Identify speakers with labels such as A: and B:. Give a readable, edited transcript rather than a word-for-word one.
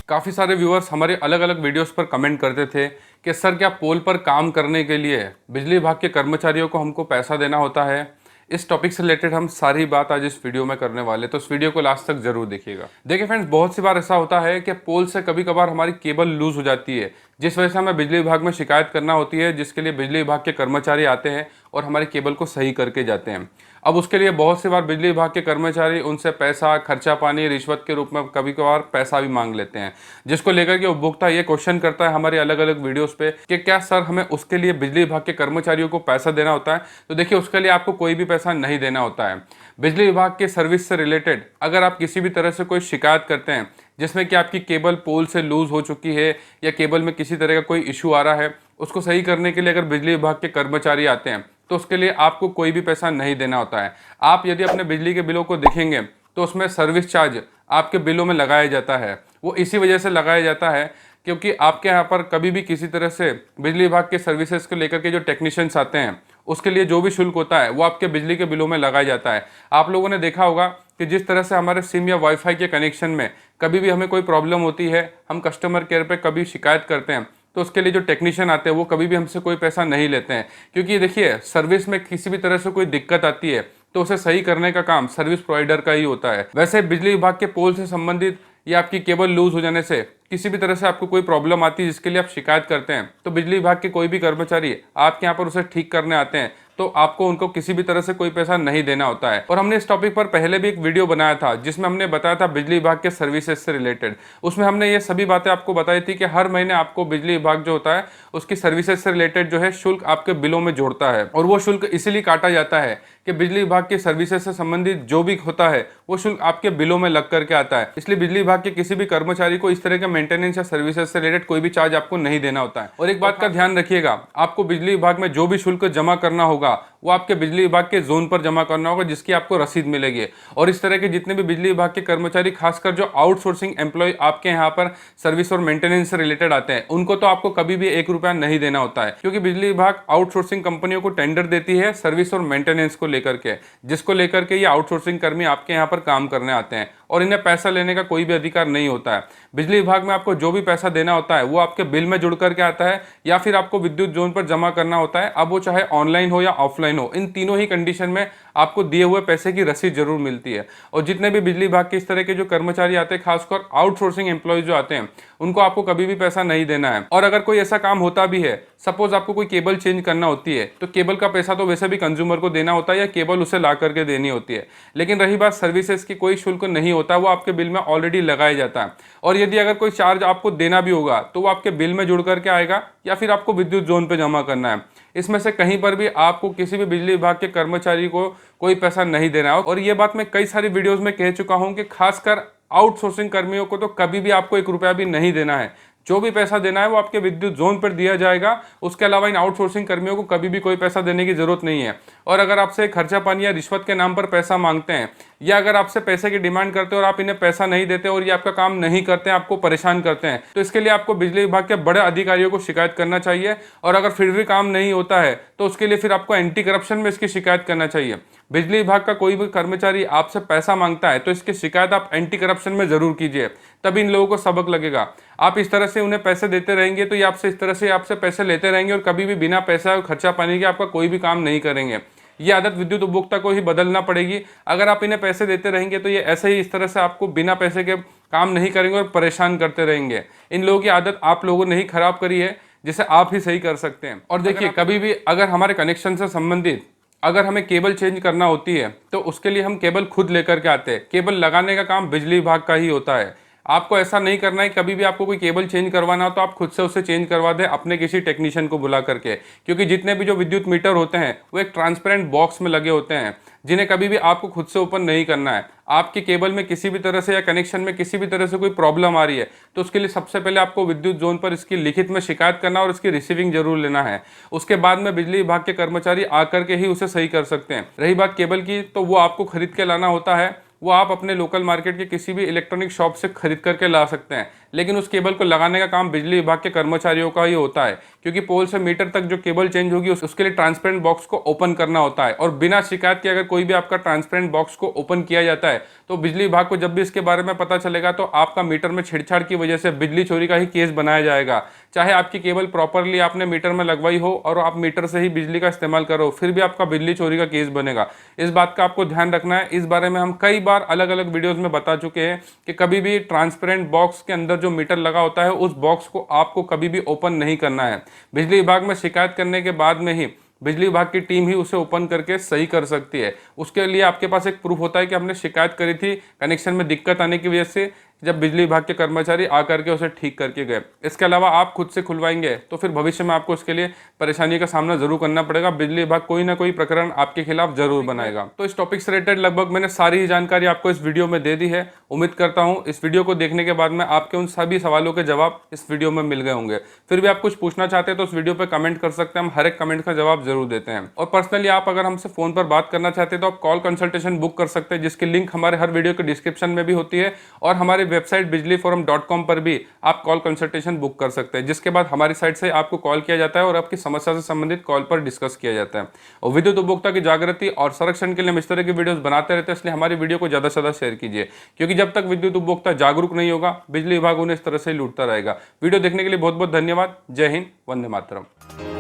A: काफ़ी सारे व्यूअर्स हमारे अलग अलग वीडियोस पर कमेंट करते थे कि सर क्या पोल पर काम करने के लिए बिजली विभाग के कर्मचारियों को हमको पैसा देना होता है। इस टॉपिक से रिलेटेड हम सारी बात आज इस वीडियो में करने वाले, तो इस वीडियो को लास्ट तक जरूर देखिएगा। देखिए फ्रेंड्स, बहुत सी बार ऐसा होता है कि पोल से कभी कभार हमारी केबल लूज हो जाती है, जिस वजह से हमें बिजली विभाग में शिकायत करना होती है, जिसके लिए बिजली विभाग के कर्मचारी आते हैं और हमारी केबल को सही करके जाते हैं। अब उसके लिए बहुत सी बार बिजली विभाग के कर्मचारी उनसे पैसा, खर्चा पानी, रिश्वत के रूप में कभी कभार पैसा भी मांग लेते हैं, जिसको लेकर के उपभोक्ता ये क्वेश्चन करता है हमारे अलग अलग वीडियोस पे कि क्या सर हमें उसके लिए बिजली विभाग के कर्मचारियों को पैसा देना होता है। तो देखिए, उसके लिए आपको कोई भी पैसा नहीं देना होता है। बिजली विभाग के सर्विस से रिलेटेड अगर आप किसी भी तरह से कोई शिकायत करते हैं जिसमें कि आपकी केबल पोल से लूज हो चुकी है या केबल में किसी तरह का कोई इशू आ रहा है, उसको सही करने के लिए अगर बिजली विभाग के कर्मचारी आते हैं तो उसके लिए आपको कोई भी पैसा नहीं देना होता है। आप यदि अपने बिजली के बिलों को देखेंगे तो उसमें सर्विस चार्ज आपके बिलों में लगाया जाता है। वो इसी वजह से लगाया जाता है क्योंकि आपके यहाँ पर कभी भी किसी तरह से बिजली विभाग के सर्विसेज को लेकर के जो टेक्नीशियंस आते हैं उसके लिए जो भी शुल्क होता है वो आपके बिजली के बिलों में लगाया जाता है। आप लोगों ने देखा होगा कि जिस तरह से हमारे सिम या वाईफाई के कनेक्शन में कभी भी हमें कोई प्रॉब्लम होती है, हम कस्टमर केयर पे कभी शिकायत करते हैं तो उसके लिए जो टेक्नीशियन आते हैं वो कभी भी हमसे कोई पैसा नहीं लेते हैं, क्योंकि देखिए सर्विस में किसी भी तरह से कोई दिक्कत आती है तो उसे सही करने का काम सर्विस प्रोवाइडर का ही होता है। वैसे बिजली विभाग के पोल से संबंधित या आपकी केबल लूज हो जाने से किसी भी तरह से आपको कोई प्रॉब्लम आती है जिसके लिए आप शिकायत करते हैं तो बिजली विभाग के कोई भी कर्मचारी आपके यहाँ पर उसे ठीक करने आते हैं, तो आपको उनको किसी भी तरह से कोई पैसा नहीं देना होता है। और हमने इस टॉपिक पर पहले भी एक वीडियो बनाया था जिसमें हमने बताया था बिजली विभाग के सर्विसेज से रिलेटेड। उसमें हमने ये सभी बातें आपको बताई थी कि हर महीने आपको बिजली विभाग जो होता है उसकी सर्विसेज से रिलेटेड जो है शुल्क आपके बिलों में जोड़ता है, और वो शुल्क इसीलिए काटा जाता है कि बिजली विभाग की सर्विसेज से संबंधित जो भी होता है वो शुल्क आपके बिलों में लग करके आता है। इसलिए बिजली विभाग के किसी भी कर्मचारी को इस तरह के मेंटेनेंस या सर्विसेज से रिलेटेड कोई भी चार्ज आपको नहीं देना होता है। और एक बात का ध्यान रखिएगा, आपको बिजली विभाग में जो भी शुल्क जमा करना होगा वो आपके बिजली विभाग के जोन पर जमा करना होगा, जिसकी आपको रसीद मिलेगी। और इस तरह के जितने भी बिजली विभाग के कर्मचारी, खासकर जो आउटसोर्सिंग एम्प्लॉय आपके यहाँ पर सर्विस और मेंटेनेंस से रिलेटेड आते हैं, उनको तो आपको कभी भी 1 रुपया नहीं देना होता है, क्योंकि बिजली विभाग आउटसोर्सिंग कंपनियों को टेंडर देती है सर्विस और मेंटेनेंस को लेकर के, जिसको लेकर के ये आउटसोर्सिंग कर्मी आपके यहाँ पर काम करने आते हैं और इन्हें पैसा लेने का कोई भी अधिकार नहीं होता है। बिजली विभाग में आपको जो भी पैसा देना होता है वो आपके बिल में जुड़ करके आता है या फिर आपको विद्युत जोन पर जमा करना होता है। अब वो चाहे ऑनलाइन हो या ऑफलाइन हो, इन तीनों ही कंडीशन में आपको दिए हुए पैसे की रसीद जरूर मिलती है। और जितने भी बिजली विभाग के इस तरह के जो कर्मचारी आते हैं, खासकर आउटसोर्सिंग एम्प्लॉयज जो आते हैं, उनको आपको कभी भी पैसा नहीं देना है। और अगर कोई ऐसा काम होता भी है, सपोज आपको कोई केबल चेंज करना होती है, तो केबल का पैसा तो वैसे भी कंज्यूमर को देना होता है या केबल उसे ला करके देनी होती है। लेकिन रही बात सर्विसेज की, कोई शुल्क नहीं होता, वो आपके बिल में ऑलरेडी लगाया जाता है। और यदि अगर कोई चार्ज आपको देना भी होगा तो वो आपके बिल में जुड़ करके आएगा या फिर आपको विद्युत जोन पे जमा करना है। इसमें से कहीं पर भी आपको किसी भी बिजली विभाग के कर्मचारी को कोई पैसा नहीं देना है। और ये बात मैं कई सारी वीडियोस में कह चुका हूं कि खासकर आउटसोर्सिंग कर्मियों को तो कभी भी आपको 1 रुपया भी नहीं देना है। जो भी पैसा देना है वो आपके विद्युत जोन पर दिया जाएगा। उसके अलावा इन आउटसोर्सिंग कर्मियों को कभी भी कोई पैसा देने की जरूरत नहीं है। और अगर आपसे खर्चा पानी या रिश्वत के नाम पर पैसा मांगते हैं या अगर आपसे पैसे की डिमांड करते हैं और आप इन्हें पैसा नहीं देते और ये आपका काम नहीं करते हैं, आपको परेशान करते हैं, तो इसके लिए आपको बिजली विभाग के बड़े अधिकारियों को शिकायत करना चाहिए। और अगर फिर भी काम नहीं होता है तो उसके लिए फिर आपको एंटी करप्शन में इसकी शिकायत करना चाहिए। बिजली विभाग का कोई भी कर्मचारी आपसे पैसा मांगता है तो इसकी शिकायत आप एंटी करप्शन में जरूर कीजिए, तभी इन लोगों को सबक लगेगा। आप इस तरह से उन्हें पैसे देते रहेंगे तो ये आपसे इस तरह से आपसे पैसे लेते रहेंगे और कभी भी बिना पैसा खर्चा पानी के आपका कोई भी काम नहीं करेंगे। ये आदत विद्युत उपभोक्ता को ही बदलना पड़ेगी। अगर आप इन्हें पैसे देते रहेंगे तो ये ऐसे ही इस तरह से आपको बिना पैसे के काम नहीं करेंगे और परेशान करते रहेंगे। इन लोगों की आदत आप लोगों ने ही खराब करी है, जिसे आप ही सही कर सकते हैं। और देखिए, कभी भी अगर हमारे कनेक्शन से संबंधित अगर हमें केबल चेंज करना होती है तो उसके लिए हम केबल खुद लेकर के आते हैं। केबल लगाने का काम बिजली विभाग का ही होता है। आपको ऐसा नहीं करना है, कभी भी आपको कोई केबल चेंज करवाना हो तो आप खुद से उसे चेंज करवा दें अपने किसी टेक्नीशियन को बुला करके, क्योंकि जितने भी जो विद्युत मीटर होते हैं वो एक ट्रांसपेरेंट बॉक्स में लगे होते हैं, जिन्हें कभी भी आपको खुद से ओपन नहीं करना है। आपके केबल में किसी भी तरह से या कनेक्शन में किसी भी तरह से कोई प्रॉब्लम आ रही है तो उसके लिए सबसे पहले आपको विद्युत जोन पर इसकी लिखित में शिकायत करना और इसकी रिसीविंग जरूर लेना है। उसके बाद में बिजली विभाग के कर्मचारी आकर के ही उसे सही कर सकते हैं। रही बात केबल की, तो वो आपको खरीद के लाना होता है, वो आप अपने लोकल मार्केट के किसी भी इलेक्ट्रॉनिक शॉप से खरीद करके ला सकते हैं, लेकिन उस केबल को लगाने का काम बिजली विभाग के कर्मचारियों का ही होता है, क्योंकि पोल से मीटर तक जो केबल चेंज होगी उसके लिए ट्रांसपेरेंट बॉक्स को ओपन करना होता है। और बिना शिकायत के अगर कोई भी आपका ट्रांसपेरेंट बॉक्स को ओपन किया जाता है तो बिजली विभाग को जब भी इसके बारे में पता चलेगा तो आपका मीटर में छेड़छाड़ की वजह से बिजली चोरी का ही केस बनाया जाएगा। चाहे आपकी केबल प्रॉपरली आपने मीटर में लगवाई हो और आप मीटर से ही बिजली का इस्तेमाल करो, फिर भी आपका बिजली चोरी का केस बनेगा। इस बात का आपको ध्यान रखना है। इस बारे में हम कई बार अलग अलग वीडियोस में बता चुके हैं कि कभी भी ट्रांसपेरेंट बॉक्स के अंदर जो मीटर लगा होता है उस बॉक्स को आपको कभी भी ओपन नहीं करना है। बिजली विभाग में शिकायत करने के बाद में ही बिजली विभाग की टीम ही उसे ओपन करके सही कर सकती है। उसके लिए आपके पास एक प्रूफ होता है कि हमने शिकायत करी थी कनेक्शन में दिक्कत आने की वजह से, जब बिजली विभाग के कर्मचारी आकर के उसे ठीक करके गए। इसके अलावा आप खुद से खुलवाएंगे तो फिर भविष्य में आपको इसके लिए परेशानी का सामना जरूर करना पड़ेगा। बिजली विभाग कोई ना कोई प्रकरण आपके खिलाफ जरूर बनाएगा। तो इस टॉपिक से रिलेटेड लगभग मैंने सारी ही जानकारी आपको इस वीडियो में दे दी है। उम्मीद करता हूँ इस वीडियो को देखने के बाद में आपके उन सभी सवालों के जवाब इस वीडियो में मिल गए होंगे। फिर भी आप कुछ पूछना चाहते हैं तो उस वीडियो पर कमेंट कर सकते हैं, हम हर एक कमेंट का जवाब जरूर देते हैं। और पर्सनली आप अगर हमसे फोन पर बात करना चाहते हैं तो आप कॉल कंसल्टेशन बुक कर सकते हैं, जिसकी लिंक हमारे हर वीडियो के डिस्क्रिप्शन में भी होती है। और हमारी वेबसाइट बिजलीफोरम.com पर भी आप कॉल कंसल्टेशन बुक कर सकते हैं, जिसके बाद हमारी साइट से आपको कॉल किया जाता है और आपकी समस्या से संबंधित कॉल पर डिस्कस किया जाता है। और विद्युत उपभोक्ता की जागृति और संरक्षण के लिए हम इस तरह की वीडियोस बनाते रहते हैं, इसलिए हमारी वीडियो को ज़्यादा से ज़्यादा शेयर कीजिए, क्योंकि जब तक विद्युत उपभोक्ता जागरूक नहीं होगा बिजली विभाग उन्हें इस तरह से लूटता रहेगा। वीडियो देखने के लिए बहुत बहुत धन्यवाद। जय हिंद, वंदे मातरम।